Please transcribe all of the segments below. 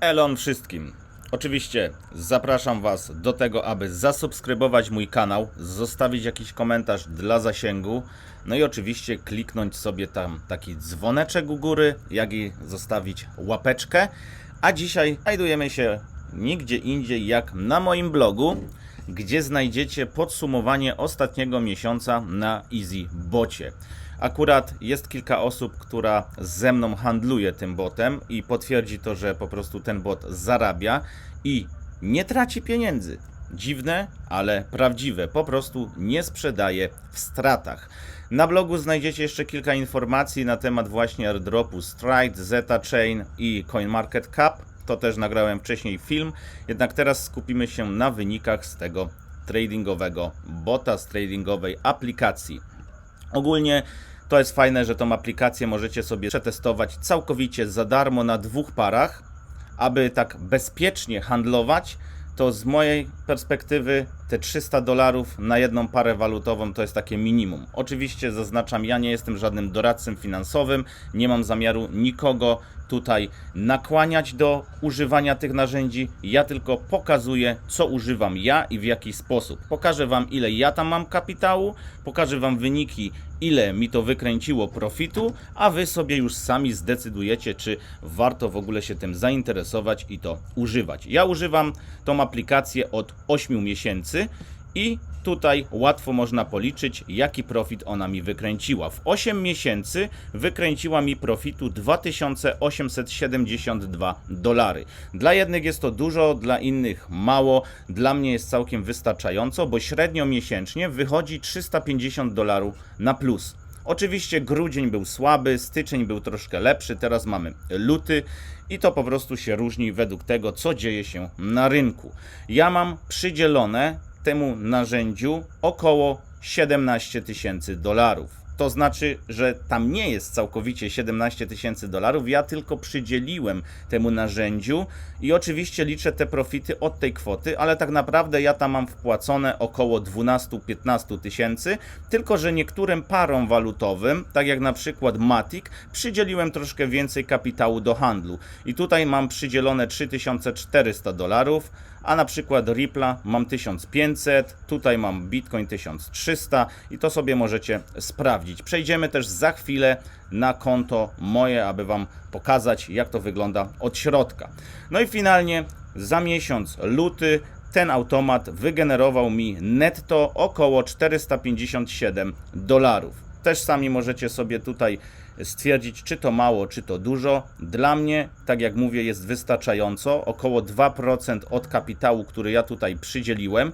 Elon wszystkim. Oczywiście zapraszam Was do tego, aby zasubskrybować mój kanał, zostawić jakiś komentarz dla zasięgu, no i oczywiście kliknąć sobie tam taki dzwoneczek u góry, jak i zostawić łapeczkę. A dzisiaj znajdujemy się nigdzie indziej jak na moim blogu, gdzie znajdziecie podsumowanie ostatniego miesiąca na EasyBocie. Akurat jest kilka osób, która ze mną handluje tym botem i potwierdzi to, że po prostu ten bot zarabia i nie traci pieniędzy. Dziwne, ale prawdziwe. Po prostu nie sprzedaje w stratach. Na blogu znajdziecie jeszcze kilka informacji na temat właśnie airdropu Stride, Zeta Chain i CoinMarketCap. To też nagrałem wcześniej film, jednak teraz skupimy się na wynikach z tego tradingowego bota, z tradingowej aplikacji. Ogólnie to jest fajne, że tą aplikację możecie sobie przetestować całkowicie za darmo na 2 parach. Aby tak bezpiecznie handlować, to z mojej perspektywy te $300 na jedną parę walutową to jest takie minimum. Oczywiście zaznaczam, ja nie jestem żadnym doradcą finansowym, nie mam zamiaru nikogo tutaj nakłaniać do używania tych narzędzi. Ja tylko pokazuję, co używam ja i w jaki sposób. Pokażę Wam, ile ja tam mam kapitału, pokażę Wam wyniki, ile mi to wykręciło profitu, a Wy sobie już sami zdecydujecie, czy warto w ogóle się tym zainteresować i to używać. Ja używam tą aplikację od 8 miesięcy i tutaj łatwo można policzyć, jaki profit ona mi wykręciła. W 8 miesięcy wykręciła mi profitu $2872. Dla jednych jest to dużo, dla innych mało. Dla mnie jest całkiem wystarczająco, bo średnio miesięcznie wychodzi $350 na plus. Oczywiście grudzień był słaby, styczeń był troszkę lepszy, teraz mamy luty i to po prostu się różni według tego, co dzieje się na rynku. Ja mam przydzielone temu narzędziu około $17 000. To znaczy, że tam nie jest całkowicie $17 000, ja tylko przydzieliłem temu narzędziu i oczywiście liczę te profity od tej kwoty, ale tak naprawdę ja tam mam wpłacone około 12-15 tysięcy, tylko że niektórym parom walutowym, tak jak na przykład Matic, przydzieliłem troszkę więcej kapitału do handlu i tutaj mam przydzielone $3400, a na przykład Ripple'a mam 1500, tutaj mam Bitcoin 1300 i to sobie możecie sprawdzić. Przejdziemy też za chwilę na konto moje, aby Wam pokazać, jak to wygląda od środka. No i finalnie za miesiąc luty ten automat wygenerował mi netto około $457. Też sami możecie sobie tutaj stwierdzić, czy to mało, czy to dużo. Dla mnie, tak jak mówię, jest wystarczająco. Około 2% od kapitału, który ja tutaj przydzieliłem.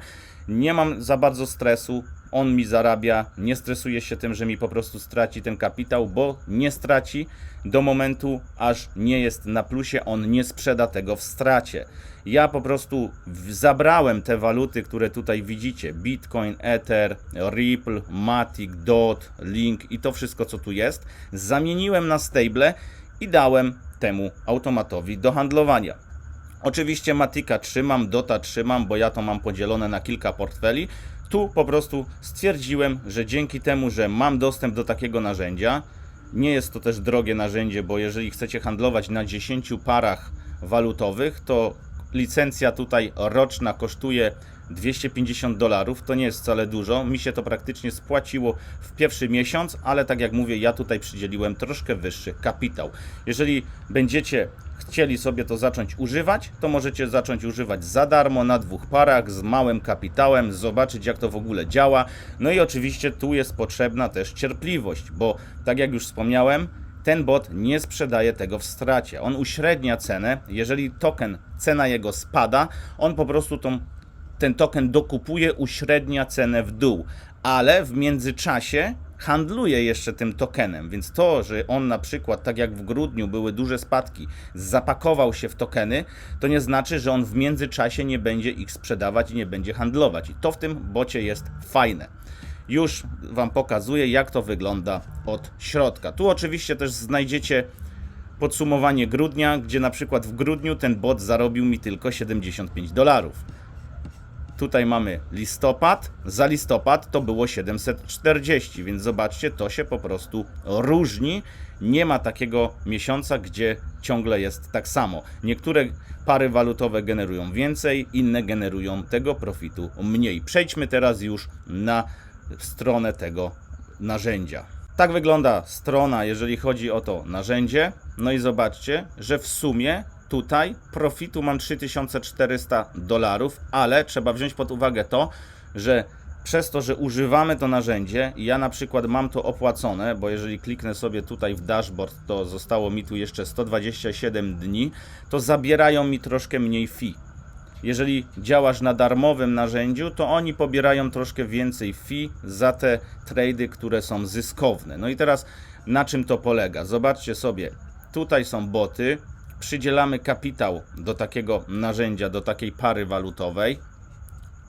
Nie mam za bardzo stresu. On mi zarabia. Nie stresuję się tym, że mi po prostu straci ten kapitał, bo nie straci do momentu, aż nie jest na plusie. On nie sprzeda tego w stracie. Ja po prostu zabrałem te waluty, które tutaj widzicie. Bitcoin, Ether, Ripple, Matic, DOT, Link i to wszystko, co tu jest. Zamieniłem na stable i dałem temu automatowi do handlowania. Oczywiście Matica trzymam, Dota trzymam, bo ja to mam podzielone na kilka portfeli. Tu po prostu stwierdziłem, że dzięki temu, że mam dostęp do takiego narzędzia, nie jest to też drogie narzędzie, bo jeżeli chcecie handlować na 10 parach walutowych, to licencja tutaj roczna kosztuje $250, to nie jest wcale dużo. Mi się to praktycznie spłaciło w pierwszy miesiąc, ale tak jak mówię, ja tutaj przydzieliłem troszkę wyższy kapitał. Jeżeli będziecie chcieli sobie to zacząć używać, to możecie zacząć używać za darmo na 2 parach z małym kapitałem, zobaczyć, jak to w ogóle działa. No i oczywiście tu jest potrzebna też cierpliwość, bo tak jak już wspomniałem, ten bot nie sprzedaje tego w stracie. On uśrednia cenę. Jeżeli token, cena jego spada, on po prostu ten token dokupuje, uśrednia cenę w dół, ale w międzyczasie handluje jeszcze tym tokenem, więc to, że on na przykład, tak jak w grudniu były duże spadki, zapakował się w tokeny, to nie znaczy, że on w międzyczasie nie będzie ich sprzedawać i nie będzie handlować. I to w tym bocie jest fajne. Już Wam pokazuję, jak to wygląda od środka. Tu oczywiście też znajdziecie podsumowanie grudnia, gdzie na przykład w grudniu ten bot zarobił mi tylko $75. Tutaj mamy listopad, za listopad to było 740, więc zobaczcie, to się po prostu różni. Nie ma takiego miesiąca, gdzie ciągle jest tak samo. Niektóre pary walutowe generują więcej, inne generują tego profitu mniej. Przejdźmy teraz już na stronę tego narzędzia. Tak wygląda strona, jeżeli chodzi o to narzędzie. No i zobaczcie, że w sumie tutaj profitu mam $3400, ale trzeba wziąć pod uwagę to, że przez to, że używamy to narzędzie, ja na przykład mam to opłacone, bo jeżeli kliknę sobie tutaj w dashboard, to zostało mi tu jeszcze 127 dni, to zabierają mi troszkę mniej fee. Jeżeli działasz na darmowym narzędziu, to oni pobierają troszkę więcej fee za te trady, które są zyskowne. No i teraz na czym to polega? Zobaczcie sobie, tutaj są boty, przydzielamy kapitał do takiego narzędzia, do takiej pary walutowej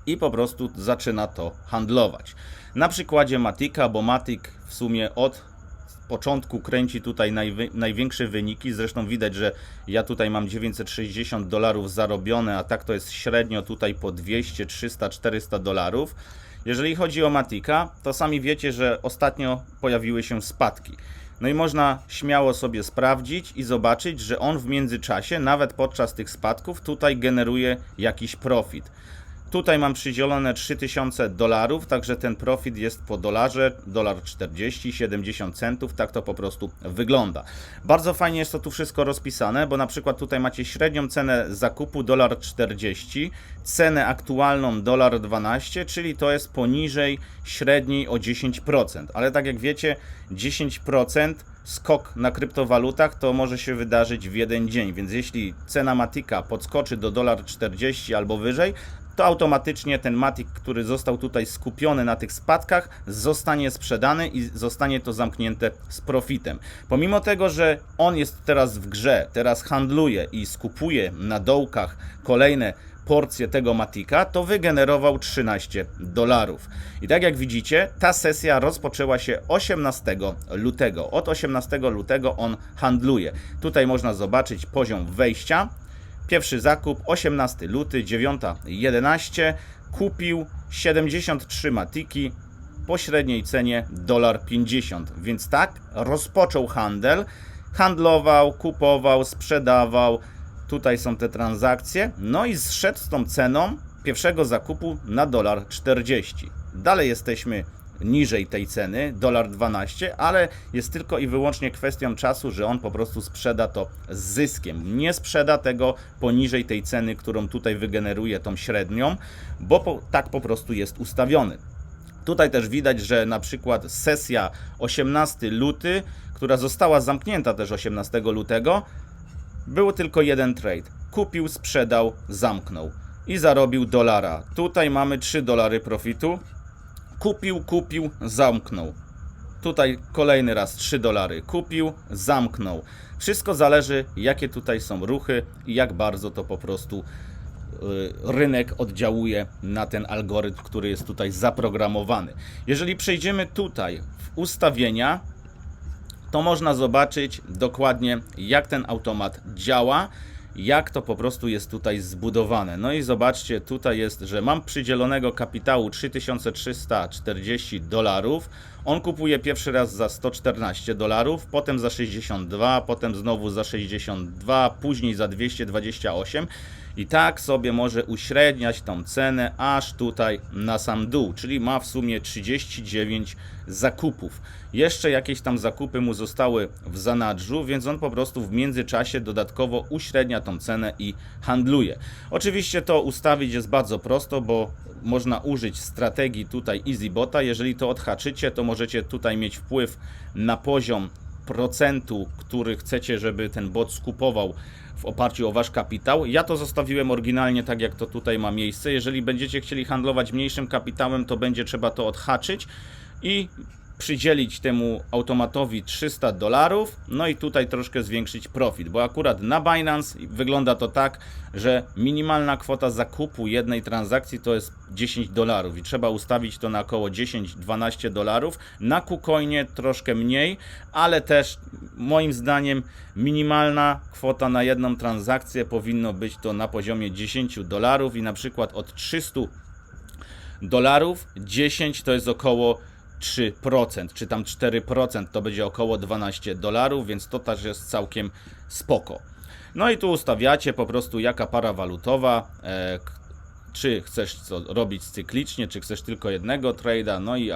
i po prostu zaczyna to handlować. Na przykładzie Matika, bo Matic w sumie od początku kręci tutaj największe wyniki, zresztą widać, że ja tutaj mam $960 zarobione, a tak to jest średnio tutaj po 200, 300, 400 dolarów. Jeżeli chodzi o Matika, to sami wiecie, że ostatnio pojawiły się spadki. No i można śmiało sobie sprawdzić i zobaczyć, że on w międzyczasie, nawet podczas tych spadków, tutaj generuje jakiś profit. Tutaj mam przydzielone $3000, także ten profit jest po dolarze, $1,40, 70 centów, tak to po prostu wygląda. Bardzo fajnie jest to tu wszystko rozpisane, bo na przykład tutaj macie średnią cenę zakupu $1,40, cenę aktualną $1,12, czyli to jest poniżej średniej o 10%, ale tak jak wiecie, 10% skok na kryptowalutach to może się wydarzyć w jeden dzień, więc jeśli cena Matika podskoczy do $1,40 albo wyżej, to automatycznie ten Matic, który został tutaj skupiony na tych spadkach, zostanie sprzedany i zostanie to zamknięte z profitem. Pomimo tego, że on jest teraz w grze, teraz handluje i skupuje na dołkach kolejne porcje tego Matika, to wygenerował $13. I tak jak widzicie, ta sesja rozpoczęła się 18 lutego. Od 18 lutego on handluje. Tutaj można zobaczyć poziom wejścia. Pierwszy zakup 18 luty, 9:11, kupił 73 matiki po średniej cenie $1,50, więc tak rozpoczął handel, handlował, kupował, sprzedawał, tutaj są te transakcje, no i zszedł z tą ceną pierwszego zakupu na $1,40. Dalej jesteśmy niżej tej ceny, $1,12, ale jest tylko i wyłącznie kwestią czasu, że on po prostu sprzeda to z zyskiem. Nie sprzeda tego poniżej tej ceny, którą tutaj wygeneruje tą średnią, bo tak po prostu jest ustawiony. Tutaj też widać, że na przykład sesja 18 luty, która została zamknięta też 18 lutego, był tylko jeden trade. Kupił, sprzedał, zamknął i zarobił $1. Tutaj mamy $3 profitu. Kupił, zamknął. Tutaj kolejny raz $3. Kupił, zamknął. Wszystko zależy, jakie tutaj są ruchy i jak bardzo to po prostu rynek oddziałuje na ten algorytm, który jest tutaj zaprogramowany. Jeżeli przejdziemy tutaj w ustawienia, to można zobaczyć dokładnie, jak ten automat działa, jak to po prostu jest tutaj zbudowane. No i zobaczcie, tutaj jest, że mam przydzielonego kapitału $3340. On kupuje pierwszy raz za $114, potem za 62, potem znowu za 62, później za 228 i tak sobie może uśredniać tą cenę aż tutaj na sam dół, czyli ma w sumie 39 zakupów. Jeszcze jakieś tam zakupy mu zostały w zanadrzu, więc on po prostu w międzyczasie dodatkowo uśrednia tą cenę i handluje. Oczywiście to ustawić jest bardzo prosto, bo można użyć strategii tutaj EasyBota. Jeżeli to odhaczycie, to możecie tutaj mieć wpływ na poziom procentu, który chcecie, żeby ten bot skupował w oparciu o wasz kapitał. Ja to zostawiłem oryginalnie tak, jak to tutaj ma miejsce. Jeżeli będziecie chcieli handlować mniejszym kapitałem, to będzie trzeba to odhaczyć i przydzielić temu automatowi $300, no i tutaj troszkę zwiększyć profit, bo akurat na Binance wygląda to tak, że minimalna kwota zakupu jednej transakcji to jest $10 i trzeba ustawić to na około $10-12. Na KuCoinie troszkę mniej, ale też moim zdaniem minimalna kwota na jedną transakcję powinno być to na poziomie $10 i na przykład od 300 dolarów, 10 to jest około 3%, czy tam 4%, to będzie około 12 dolarów, więc to też jest całkiem spoko. No i tu ustawiacie po prostu jaka para walutowa, czy chcesz co robić cyklicznie, czy chcesz tylko jednego trade'a, no i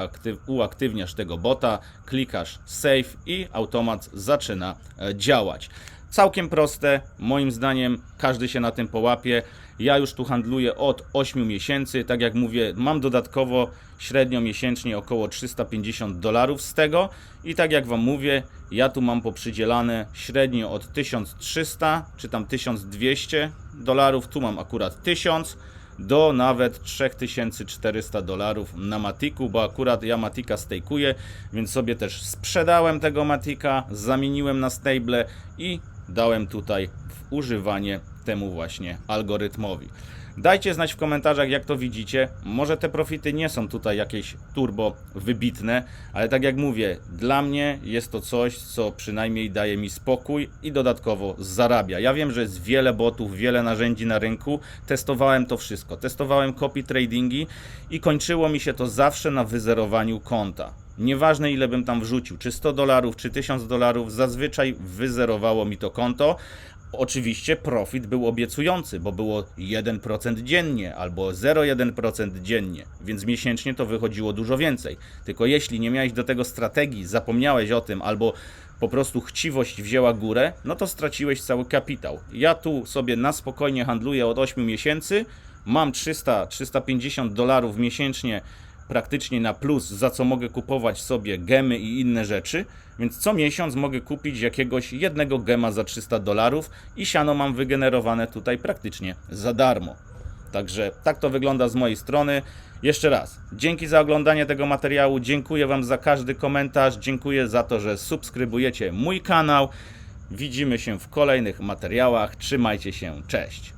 uaktywniasz tego bota, klikasz save i automat zaczyna działać. Całkiem proste, moim zdaniem każdy się na tym połapie. Ja już tu handluję od 8 miesięcy, tak jak mówię, mam dodatkowo średnio miesięcznie około 350 dolarów z tego i tak jak wam mówię, ja tu mam poprzydzielane średnio od 1300 czy tam 1200 dolarów, tu mam akurat 1000 do nawet 3400 dolarów na Matiku, bo akurat ja Matika stejkuję, więc sobie też sprzedałem tego Matika, zamieniłem na stable i dałem tutaj w używanie temu właśnie algorytmowi. Dajcie znać w komentarzach, jak to widzicie. Może te profity nie są tutaj jakieś turbo wybitne, ale tak jak mówię, dla mnie jest to coś, co przynajmniej daje mi spokój i dodatkowo zarabia. Ja wiem, że jest wiele botów, wiele narzędzi na rynku. Testowałem to wszystko. Testowałem copy tradingi i kończyło mi się to zawsze na wyzerowaniu konta. Nieważne ile bym tam wrzucił, czy 100 dolarów, czy 1000 dolarów, zazwyczaj wyzerowało mi to konto. Oczywiście profit był obiecujący, bo było 1% dziennie albo 0,1% dziennie, więc miesięcznie to wychodziło dużo więcej. Tylko jeśli nie miałeś do tego strategii, zapomniałeś o tym albo po prostu chciwość wzięła górę, no to straciłeś cały kapitał. Ja tu sobie na spokojnie handluję od 8 miesięcy, mam 300-350 dolarów miesięcznie praktycznie na plus, za co mogę kupować sobie gemy i inne rzeczy, więc co miesiąc mogę kupić jakiegoś jednego gema za 300 dolarów i siano mam wygenerowane tutaj praktycznie za darmo. Także tak to wygląda z mojej strony. Jeszcze raz, dzięki za oglądanie tego materiału, dziękuję wam za każdy komentarz, dziękuję za to, że subskrybujecie mój kanał. Widzimy się w kolejnych materiałach, trzymajcie się, cześć!